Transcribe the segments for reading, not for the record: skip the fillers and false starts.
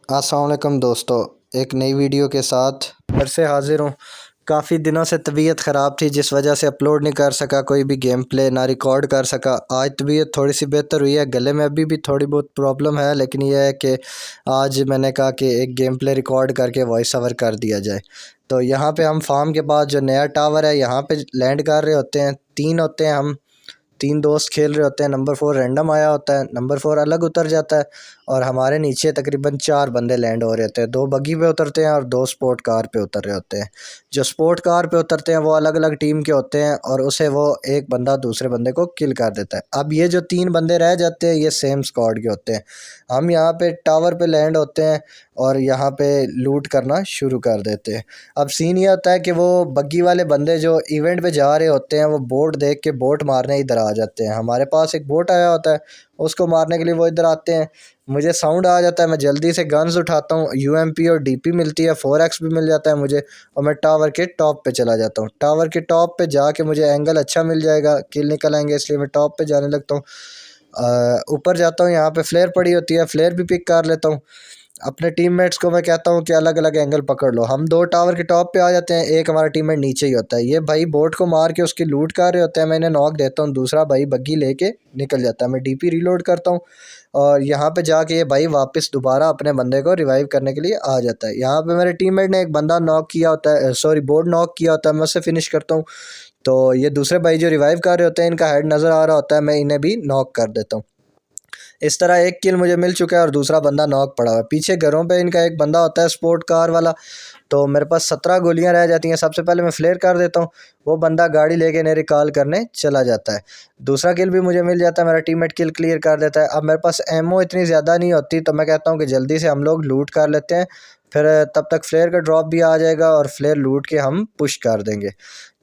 अस्सलाम वालेकुम दोस्तों, एक नई वीडियो के साथ फिर से हाज़िर हूँ। काफ़ी दिनों से तबीयत ख़राब थी जिस वजह से अपलोड नहीं कर सका कोई भी गेम प्ले, ना रिकॉर्ड कर सका। आज तबीयत थोड़ी सी बेहतर हुई है, गले में अभी भी थोड़ी बहुत प्रॉब्लम है, लेकिन यह है कि आज मैंने कहा कि एक गेम प्ले रिकॉर्ड करके वॉइस ओवर कर दिया जाए। तो यहाँ पे हम फार्म के पास जो नया टावर है यहाँ पे लैंड कर रहे होते हैं। 3 होते हैं हम, 3 दोस्त खेल रहे होते हैं। नंबर 4 रैंडम आया होता है, नंबर 4 अलग उतर जाता है और हमारे नीचे तकरीबन 4 बंदे लैंड हो रहे होते हैं। 2 बग्गी पे उतरते हैं और 2 स्पोर्ट कार पे उतर रहे होते हैं। जो स्पोर्ट कार पे उतरते हैं वो अलग अलग टीम के होते हैं और उसे वो एक बंदा दूसरे बंदे को किल कर देता है। अब ये जो 3 बंदे रह जाते हैं ये सेम स्क्वाड के होते हैं। हम यहाँ पे टावर पे लैंड होते हैं और यहाँ पे लूट करना शुरू कर देते हैं। अब सीन ये होता है कि वो बग्गी वाले बंदे जो इवेंट पे जा रहे होते हैं वो बोट देख के बोट मारने इधर आ जाते हैं। हमारे पास एक बोट आया होता है, उसको मारने के लिए वो इधर आते हैं। मुझे साउंड आ जाता है, मैं जल्दी से गन्स उठाता हूँ, यूएमपी और डीपी मिलती है, 4x भी मिल जाता है मुझे और मैं टावर के टॉप पे चला जाता हूँ। टावर के टॉप पे जाके मुझे एंगल अच्छा मिल जाएगा, किल निकल आएंगे, इसलिए मैं टॉप पे जाने लगता हूँ। ऊपर जाता हूँ, यहाँ पे फ्लेयर पड़ी होती है, फ्लेयर भी पिक कर लेता हूँ। अपने टीममेट्स को मैं कहता हूँ कि अलग अलग एंगल पकड़ लो। हम 2 टावर के टॉप पे आ जाते हैं, एक हमारा टीममेट नीचे ही होता है। ये भाई बोट को मार के उसकी लूट कर रहे होते हैं, मैं इन्हें नॉक देता हूँ, दूसरा भाई बग्गी लेके निकल जाता है। मैं डीपी रीलोड करता हूँ और यहाँ पे जाके ये भाई वापस दोबारा अपने बंदे को रिवाइव करने के लिए आ जाता है। यहाँ पे मेरे टीममेट ने एक बंदा नॉक किया होता है, सॉरी बोट नॉक किया होता है, मैं उससे फिनिश करता हूँ। तो ये दूसरे भाई जो रिवाइव कर रहे होते हैं इनका हेड नज़र आ रहा होता है, मैं इन्हें भी नॉक कर देता हूँ। इस तरह एक किल मुझे मिल चुका है और दूसरा बंदा नॉक पड़ा हुआ है। पीछे घरों पे इनका एक बंदा होता है स्पोर्ट कार वाला। तो मेरे पास 17 गोलियां रह जाती हैं। सबसे पहले मैं फ्लेयर कर देता हूँ, वो बंदा गाड़ी लेके इन्हें रिकॉल करने चला जाता है। दूसरा किल भी मुझे मिल जाता है, मेरा टीममेट किल क्लियर कर देता है। अब मेरे पास एमओ इतनी ज़्यादा नहीं होती, तो मैं कहता हूँ कि जल्दी से हम लोग लूट कर लेते हैं, फिर तब तक फ्लेयर का ड्रॉप भी आ जाएगा और फ्लेयर लूट के हम पुश कर देंगे।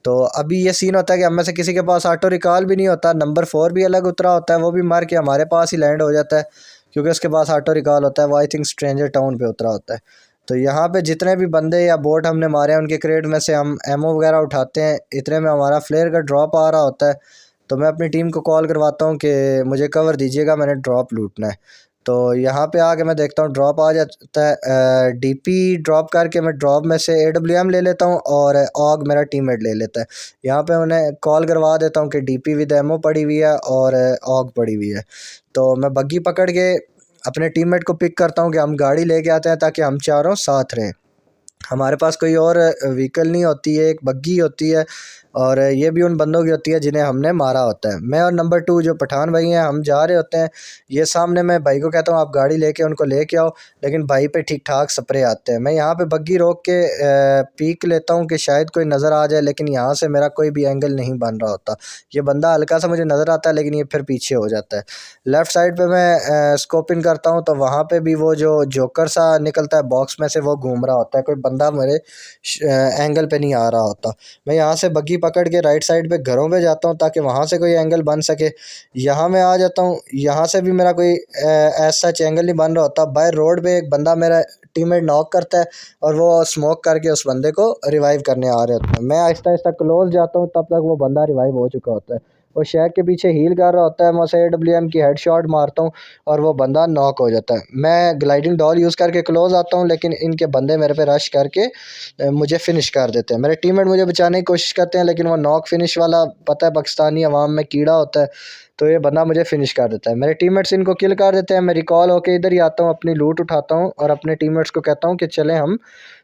तो अभी ये सीन होता है कि हम में से किसी के पास ऑटो रिकॉल भी नहीं होता। नंबर 4 भी अलग उतरा होता है, वो भी मार के हमारे पास ही लैंड हो जाता है क्योंकि उसके पास ऑटो रिकॉल होता है। वो आई थिंक स्ट्रेंजर टाउन पे उतरा होता है। तो यहाँ पे जितने भी बंदे या बोट हमने मारे हैं उनके क्रेट में से हम एमओ वगैरह उठाते हैं। इतने में हमारा फ्लेयर का ड्रॉप आ रहा होता है, तो मैं अपनी टीम को कॉल करवाता हूँ कि मुझे कवर दीजिएगा, मैंने ड्रॉप लूटना है। तो यहाँ पे आके मैं देखता हूँ ड्रॉप आ जाता है। डीपी ड्रॉप करके मैं ड्रॉप में से एडब्ल्यूएम ले लेता हूँ और ऑग मेरा टीममेट ले लेता है। यहाँ पे उन्हें कॉल करवा देता हूँ कि डीपी विद एमओ पड़ी हुई है और ऑग पड़ी हुई है। तो मैं बग्गी पकड़ के अपने टीममेट को पिक करता हूँ कि हम गाड़ी लेके आते हैं ताकि हम चारों साथ रहें। हमारे पास कोई और व्हीकल नहीं होती है, एक बग्गी होती है और ये भी उन बंदों की होती है जिन्हें हमने मारा होता है। मैं और नंबर 2 जो पठान भाई हैं हम जा रहे होते हैं। ये सामने मैं भाई को कहता हूँ आप गाड़ी लेके उनको लेके आओ, लेकिन भाई पे ठीक ठाक स्प्रे आते हैं। मैं यहाँ पे बग्गी रोक के पीक लेता हूँ कि शायद कोई नज़र आ जाए, लेकिन यहाँ से मेरा कोई भी एंगल नहीं बन रहा होता। ये बंदा हल्का सा मुझे नज़र आता है लेकिन ये फिर पीछे हो जाता है। लेफ़्ट साइड पे मैं स्कोपिंग करता हूँ तो वहाँ पे भी वो जो जोकर सा निकलता है बॉक्स में से वो घूम रहा होता है, कोई बंदा मेरे एंगल पे नहीं आ रहा होता। मैं यहाँ से बग्गी पकड़ के राइट साइड पे घरों पे जाता हूँ ताकि वहाँ से कोई एंगल बन सके। यहाँ मैं आ जाता हूँ, यहाँ से भी मेरा कोई ऐसा सच एंगल नहीं बन रहा होता। बाय रोड पे एक बंदा मेरा टीममेट नॉक करता है और वो स्मोक करके उस बंदे को रिवाइव करने आ रहे होते हैं। मैं आहिस्ता आहिस्ता क्लोज जाता हूँ, तब तक वो बंदा रिवाइव हो चुका होता है। वो शैक के पीछे हील कर रहा होता है, मैं उसे एडब्ल्यूएम की हेडशॉट मारता हूँ और वो बंदा नॉक हो जाता है। मैं ग्लाइडिंग डॉल यूज़ करके क्लोज आता हूँ, लेकिन इनके बंदे मेरे पे रश करके मुझे फ़िनिश कर देते हैं। मेरे टीममेट मुझे बचाने की कोशिश करते हैं, लेकिन वो नॉक फिनिश वाला पता है पाकिस्तानी अवाम में कीड़ा होता है, तो ये बंदा मुझे फ़िनिश कर देता है। मेरे टीममेट्स इनको किल कर देते हैं। मैं रिकॉल होके इधर ही आता हूँ, अपनी लूट उठाता हूँ और अपने टीममेट्स को कहता हूँ कि चलें हम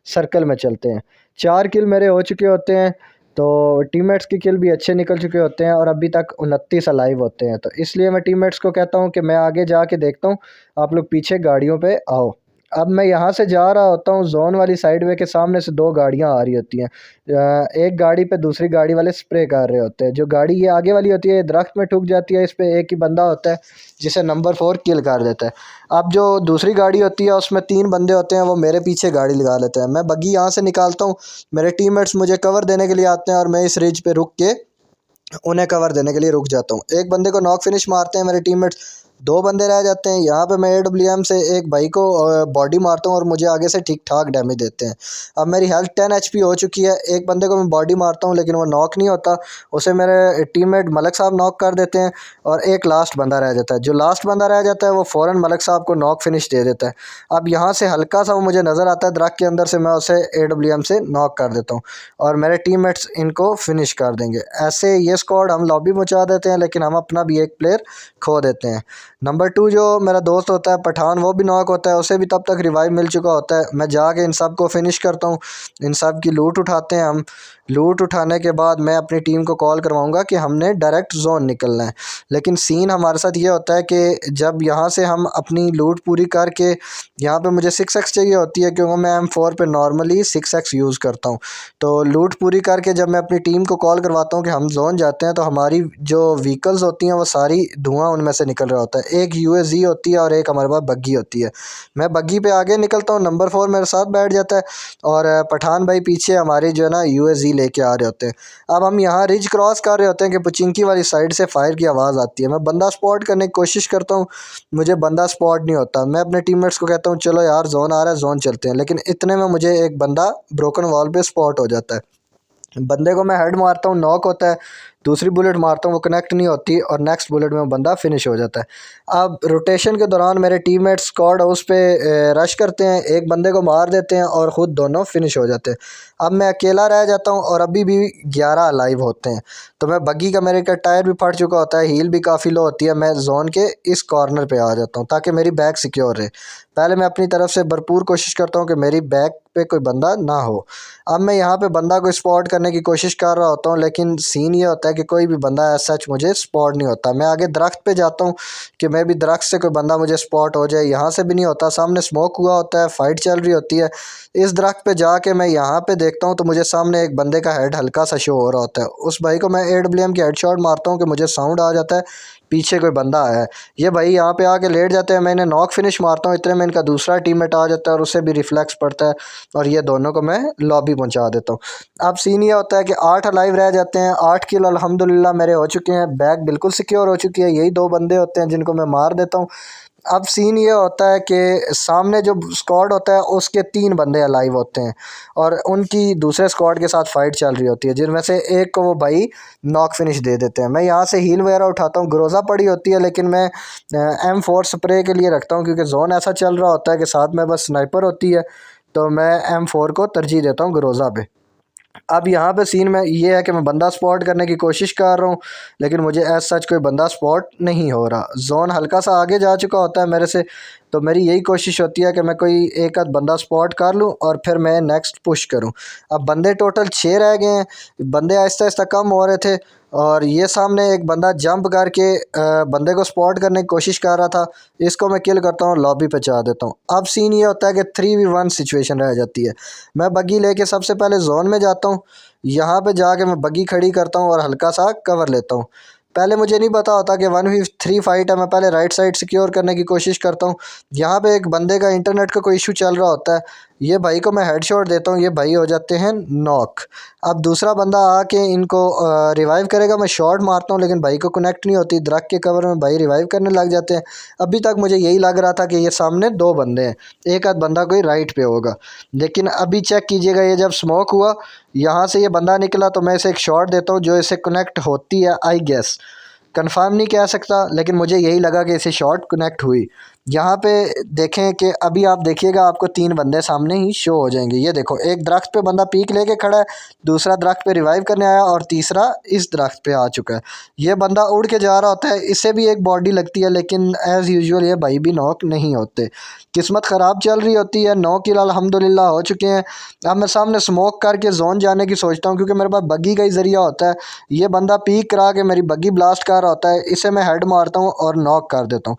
सर्कल में चलते हैं। 4 किल मेरे हो चुके होते हैं, तो टीममेट्स की किल भी अच्छे निकल चुके होते हैं और अभी तक 29 अलाइव होते हैं। तो इसलिए मैं टीममेट्स को कहता हूँ कि मैं आगे जाके देखता हूँ, आप लोग पीछे गाड़ियों पे आओ। अब मैं यहाँ से जा रहा होता हूँ, जोन वाली साइड वे के सामने से 2 गाड़ियाँ आ रही होती हैं। एक गाड़ी पे दूसरी गाड़ी वाले स्प्रे कर रहे होते हैं। जो गाड़ी ये आगे वाली होती है ये दरख्त में ठुक जाती है, इस पे एक ही बंदा होता है जिसे नंबर 4 किल कर देता है। अब जो दूसरी गाड़ी होती है उसमें 3 बंदे होते हैं, वो मेरे पीछे गाड़ी लगा लेते हैं। मैं बग्गी यहाँ से निकालता हूँ, मेरे टीममेट्स मुझे कवर देने के लिए आते हैं और मैं इस रिज पे रुक के उन्हें कवर देने के लिए रुक जाता हूँ। एक बंदे को नॉक फिनिश मारते हैं मेरे टीममेट्स, दो बंदे रह जाते हैं। यहाँ पे मैं AWM से एक भाई को बॉडी मारता हूँ और मुझे आगे से ठीक ठाक डैमेज देते हैं। अब मेरी हेल्थ 10 HP हो चुकी है। एक बंदे को मैं बॉडी मारता हूँ लेकिन वो नॉक नहीं होता, उसे मेरे टीममेट मलक साहब नॉक कर देते हैं और एक लास्ट बंदा रह जाता है। जो लास्ट बंदा रह जाता है वो फ़ौरन मलक साहब को नॉक फिनिश दे देता है। अब यहाँ से हल्का सा वो मुझे नज़र आता है दरख्त के अंदर से, मैं उसे AWM से नॉक कर देता हूँ और मेरे टीममेट्स इनको फिनिश कर देंगे। ऐसे ये स्क्वाड हम लॉबी पहुँचा देते हैं लेकिन हम अपना भी एक प्लेयर खो देते हैं। नंबर 2 जो मेरा दोस्त होता है पठान, वो भी नॉक होता है, उसे भी तब तक रिवाइव मिल चुका होता है। मैं जाके इन सब को फिनिश करता हूँ, इन सब की लूट उठाते हैं हम। लूट उठाने के बाद मैं अपनी टीम को कॉल करवाऊंगा कि हमने डायरेक्ट जोन निकलना है। लेकिन सीन हमारे साथ ये होता है कि जब यहाँ से हम अपनी लूट पूरी करके, यहाँ पे मुझे 6x चाहिए होती है क्योंकि मैं M4 पे नॉर्मली 6x यूज़ करता हूँ। तो लूट पूरी करके जब मैं अपनी टीम को कॉल करवाता हूँ कि हम जोन जाते हैं, तो हमारी जो व्हीकल्स होती हैं वो सारी धुआं उनमें से निकल रहा होता है। एक UAZ होती है और एक हमारे पास बग्गी होती है। मैं बग्गी पे आगे निकलता हूँ, नंबर 4 मेरे साथ बैठ जाता है और पठान भाई पीछे हमारी जो है ना UAZ लेके आ रहे होते हैं। अब हम यहाँ रिज क्रॉस कर रहे होते हैं कि पुचिंकी वाली साइड से फायर की आवाज़ आती है। मैं बंदा स्पॉट करने की कोशिश करता हूँ, मुझे बंदा स्पॉट नहीं होता। मैं अपने टीममेट्स को कहता हूँ चलो यार जोन आ रहा है, जोन चलते हैं। लेकिन इतने में मुझे एक बंदा ब्रोकन वॉल पे स्पॉट हो जाता है। बंदे को मैं हेड मारता हूँ, नॉक होता है। दूसरी बुलेट मारता हूँ, वो कनेक्ट नहीं होती और नेक्स्ट बुलेट में वो बंदा फिनिश हो जाता है। अब रोटेशन के दौरान मेरे टीममेट स्क्वाड हाउस पे रश करते हैं, एक बंदे को मार देते हैं और ख़ुद दोनों फिनिश हो जाते हैं। अब मैं अकेला रह जाता हूँ और अभी भी 11 लाइव होते हैं। तो मैं बग्गी का, मेरे का टायर भी फट चुका होता है, हील भी काफ़ी लो होती है। मैं जोन के इस कॉर्नर पे आ जाता हूँ ताकि मेरी बैक सिक्योर रहे। पहले मैं अपनी तरफ से भरपूर कोशिश करता हूँ कि मेरी बैक पे कोई बंदा ना हो। अब मैं यहाँ पे बंदा को स्पॉट करने की कोशिश कर रहा होता हूँ लेकिन सीन ये होता है कि कोई भी बंदा ऐसा सच मुझे स्पॉट नहीं होता। मैं आगे दरख्त पे जाता हूँ कि मैं भी दरख्त से कोई बंदा मुझे स्पॉट हो जाए, यहाँ से भी नहीं होता। सामने स्मोक हुआ होता है, फाइट चल रही होती है। इस दरख्त पे जाके मैं यहाँ पे देखता हूँ तो मुझे सामने एक बंदे का हेड हल्का सा शो हो रहा होता है। उस भाई को मैं AWM की हेडशॉट मारता हूँ कि मुझे साउंड आ जाता है पीछे कोई बंदा आया है। ये भाई यहाँ पे आके लेट जाते हैं, मैं इन्हें नॉक फिनिश मारता हूँ, इतने में इनका दूसरा टीममेट आ जाता है और उसे भी रिफ्लेक्स पड़ता है और ये दोनों को मैं लॉबी पहुँचा देता हूँ। अब सीन ये होता है कि 8 लाइव रह जाते हैं, 8 किल अल्हम्दुलिल्लाह मेरे हो चुके हैं, बैग बिल्कुल सिक्योर हो चुकी है। यही दो बंदे होते हैं जिनको मैं मार देता हूँ। अब सीन ये होता है कि सामने जो स्क्वाड होता है उसके 3 बंदे अलाइव होते हैं और उनकी दूसरे स्क्वाड के साथ फाइट चल रही होती है, जिनमें से एक को वो भाई नॉक फिनिश दे देते हैं। मैं यहाँ से हील वगैरह उठाता हूँ, ग्रोज़ा पड़ी होती है लेकिन मैं M4 स्प्रे के लिए रखता हूँ क्योंकि जोन ऐसा चल रहा होता है कि साथ में बस स्नाइपर होती है, तो मैं M4 को तरजीह देता हूँ ग्रोज़ा पे। अब यहाँ पे सीन में ये है कि मैं बंदा स्पॉट करने की कोशिश कर रहा हूँ लेकिन मुझे एज सच कोई बंदा स्पॉट नहीं हो रहा। जोन हल्का सा आगे जा चुका होता है मेरे से, तो मेरी यही कोशिश होती है कि मैं कोई एक आध बंदा स्पॉट कर लूँ और फिर मैं नेक्स्ट पुश करूँ। अब बंदे टोटल 6 रह गए हैं, बंदे आहिस्ता आहिस्ता कम हो रहे थे और ये सामने एक बंदा जंप करके बंदे को स्पॉट करने की कोशिश कर रहा था। इसको मैं किल करता हूँ, लॉबी पे चढ़ा देता हूँ। अब सीन ये होता है कि 3v1 सिचुएशन रह जाती है। मैं बग्गी लेके सबसे पहले जोन में जाता हूँ, यहाँ पे जाके मैं बग्गी खड़ी करता हूँ और हल्का सा कवर लेता हूँ। पहले मुझे नहीं पता होता कि 1v3 फाइट है। मैं पहले राइट साइड सिक्योर करने की कोशिश करता हूँ। यहाँ पे एक बंदे का इंटरनेट का कोई इशू चल रहा होता है, ये भाई को मैं हेडशॉट देता हूँ, ये भाई हो जाते हैं नॉक। अब दूसरा बंदा आके इनको रिवाइव करेगा, मैं शॉट मारता हूँ लेकिन भाई को कनेक्ट नहीं होती, दरख्त के कवर में भाई रिवाइव करने लग जाते हैं। अभी तक मुझे यही लग रहा था कि ये सामने 2 बंदे हैं, एक आध बंदा कोई राइट पे होगा। लेकिन अभी चेक कीजिएगा, ये जब स्मोक हुआ यहाँ से ये बंदा निकला तो मैं इसे एक शॉट देता हूँ जो इसे कनेक्ट होती है, आई गेस कंफर्म नहीं कह सकता लेकिन मुझे यही लगा कि इसे शॉट कनेक्ट हुई। यहाँ पे देखें कि अभी आप देखिएगा आपको 3 बंदे सामने ही शो हो जाएंगे। ये देखो, एक दरख्त पे बंदा पीक लेके खड़ा है, दूसरा दरख्त पे रिवाइव करने आया और तीसरा इस दरख्त पे आ चुका है। ये बंदा उड़ के जा रहा होता है, इससे भी एक बॉडी लगती है लेकिन एज़ यूजुअल ये भाई भी नॉक नहीं होते। किस्मत ख़राब चल रही होती है। 9 किल अल्हम्दुलिल्लाह हो चुके हैं। अब मैं सामने स्मोक करके जोन जाने की सोचता हूँ क्योंकि मेरे पास बग्गी का ही ज़रिया होता है। ये बंदा पीक करा के मेरी बग्गी ब्लास्ट कर रहा होता है, इसे मैं हेड मारता हूँ और नॉक कर देता हूँ।